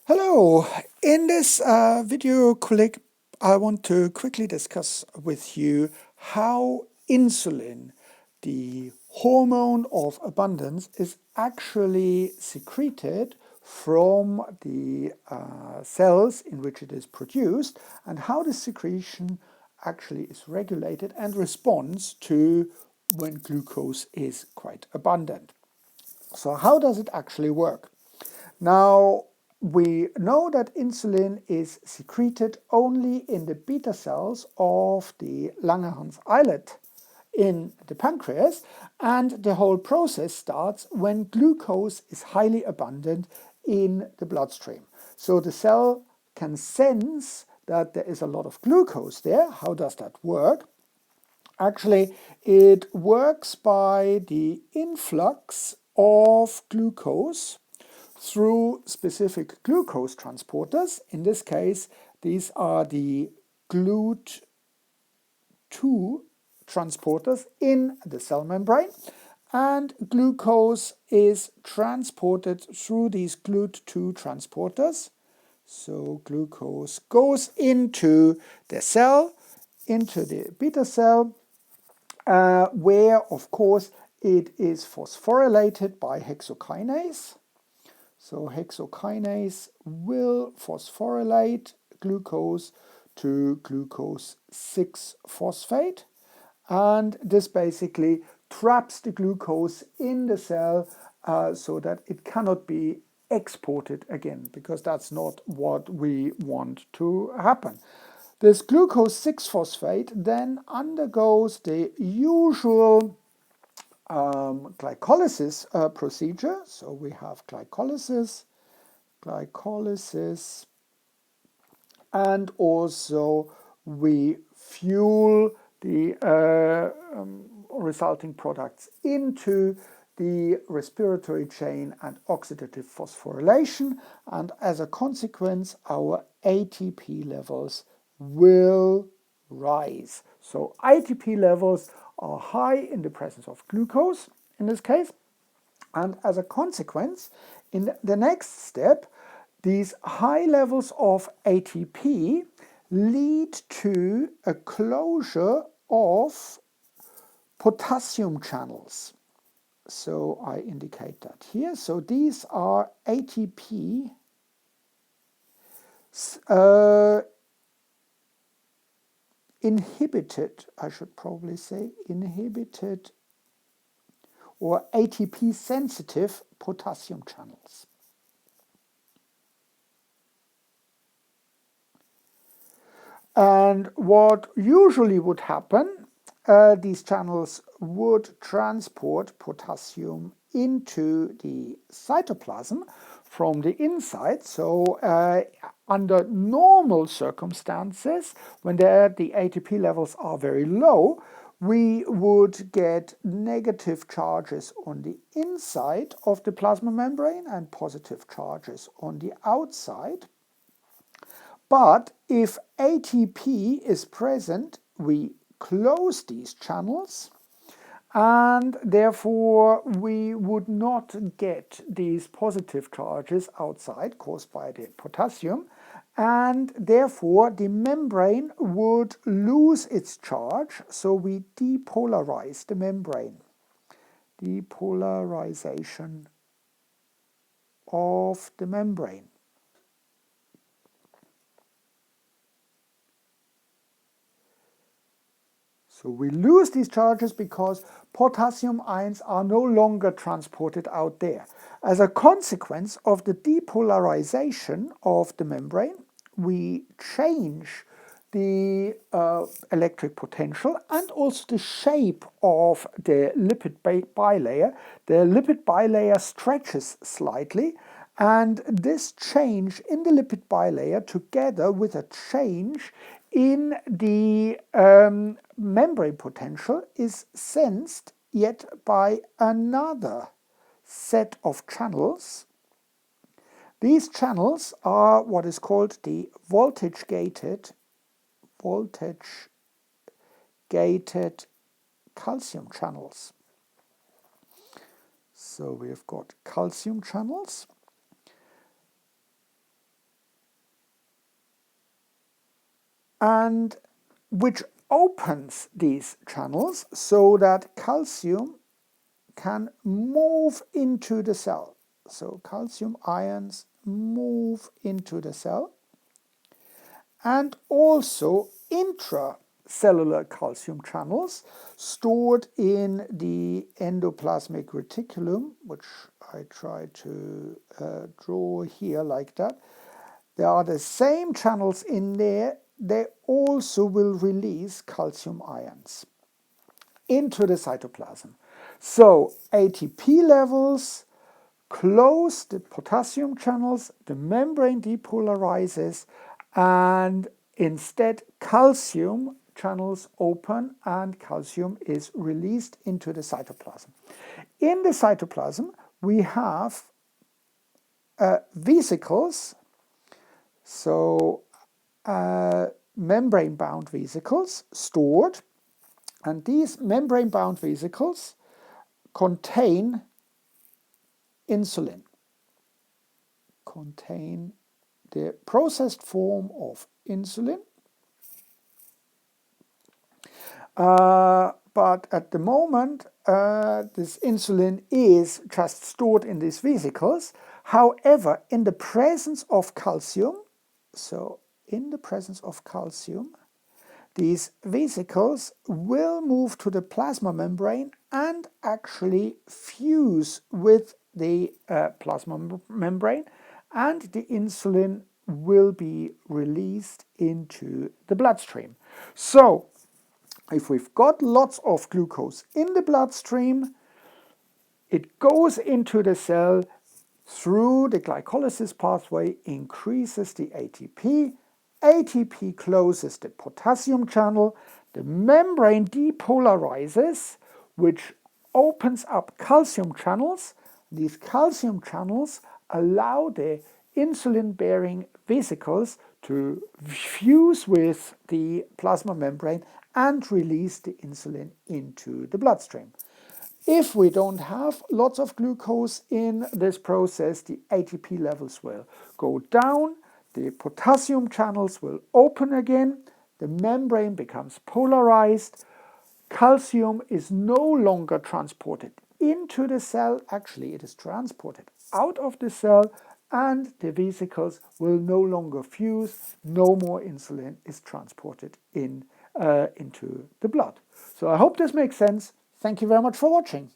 Hello, in this video clip I want to quickly discuss with you how insulin, the hormone of abundance, is actually secreted from the cells in which it is produced, and how the secretion actually is regulated and responds to when glucose is quite abundant. So how does it actually work? Now, we know that insulin is secreted only in the beta cells of the Langerhans islet in the pancreas, and the whole process starts when glucose is highly abundant in the bloodstream. So the cell can sense that there is a lot of glucose there. How does that work? Actually, it works by the influx of glucose through specific glucose transporters. In this case, these are the GLUT2 transporters in the cell membrane, and glucose is transported through these GLUT2 transporters. So glucose goes into the cell, into the beta cell, where of course it is phosphorylated by hexokinase. So hexokinase will phosphorylate glucose to glucose 6-phosphate, and this basically traps the glucose in the cell so that it cannot be exported again, because that's not what we want to happen. This glucose 6-phosphate then undergoes the usual glycolysis procedure. So we have glycolysis, and also we fuel the resulting products into the respiratory chain and oxidative phosphorylation, and as a consequence our ATP levels will rise. So ATP levels are high in the presence of glucose in this case, and as a consequence, in the next step, these high levels of ATP lead to a closure of potassium channels. So I indicate that here. So these are ATP inhibited, I should probably say, inhibited or ATP sensitive potassium channels. And what usually would happen, these channels would transport potassium into the cytoplasm from the inside. So under normal circumstances, when the ATP levels are very low, we would get negative charges on the inside of the plasma membrane and positive charges on the outside. But if ATP is present, we close these channels, and therefore we would not get these positive charges outside caused by the potassium, and therefore the membrane would lose its charge, so we depolarize the membrane. Depolarization of the membrane. So we lose these charges because potassium ions are no longer transported out there. As a consequence of the depolarization of the membrane, we change the electric potential and also the shape of the lipid bilayer. The lipid bilayer stretches slightly, and this change in the lipid bilayer, together with a change in the membrane potential, is sensed yet by another set of channels. These channels are what is called the voltage-gated calcium channels. So we've got calcium channels. and which opens these channels so that calcium can move into the cell. So calcium ions move into the cell, and also intracellular calcium channels stored in the endoplasmic reticulum, which I try to draw here like that. There are the same channels in there. They also will release calcium ions into the cytoplasm. So ATP levels close the potassium channels, the membrane depolarizes, and instead calcium channels open and calcium is released into the cytoplasm. In the cytoplasm we have vesicles, so membrane-bound vesicles stored, and these membrane-bound vesicles contain insulin, contain the processed form of insulin. But at the moment, this insulin is just stored in these vesicles. However, in the presence of calcium, so in the presence of calcium, these vesicles will move to the plasma membrane and actually fuse with the plasma membrane, and the insulin will be released into the bloodstream. So if we've got lots of glucose in the bloodstream, it goes into the cell through the glycolysis pathway, increases the ATP. ATP closes the potassium channel, the membrane depolarizes, which opens up calcium channels. These calcium channels allow the insulin-bearing vesicles to fuse with the plasma membrane and release the insulin into the bloodstream. If we don't have lots of glucose in this process, the ATP levels will go down, the potassium channels will open again, the membrane becomes polarized, calcium is no longer transported into the cell, actually it is transported out of the cell, and the vesicles will no longer fuse, no more insulin is transported into the blood. So I hope this makes sense. Thank you very much for watching.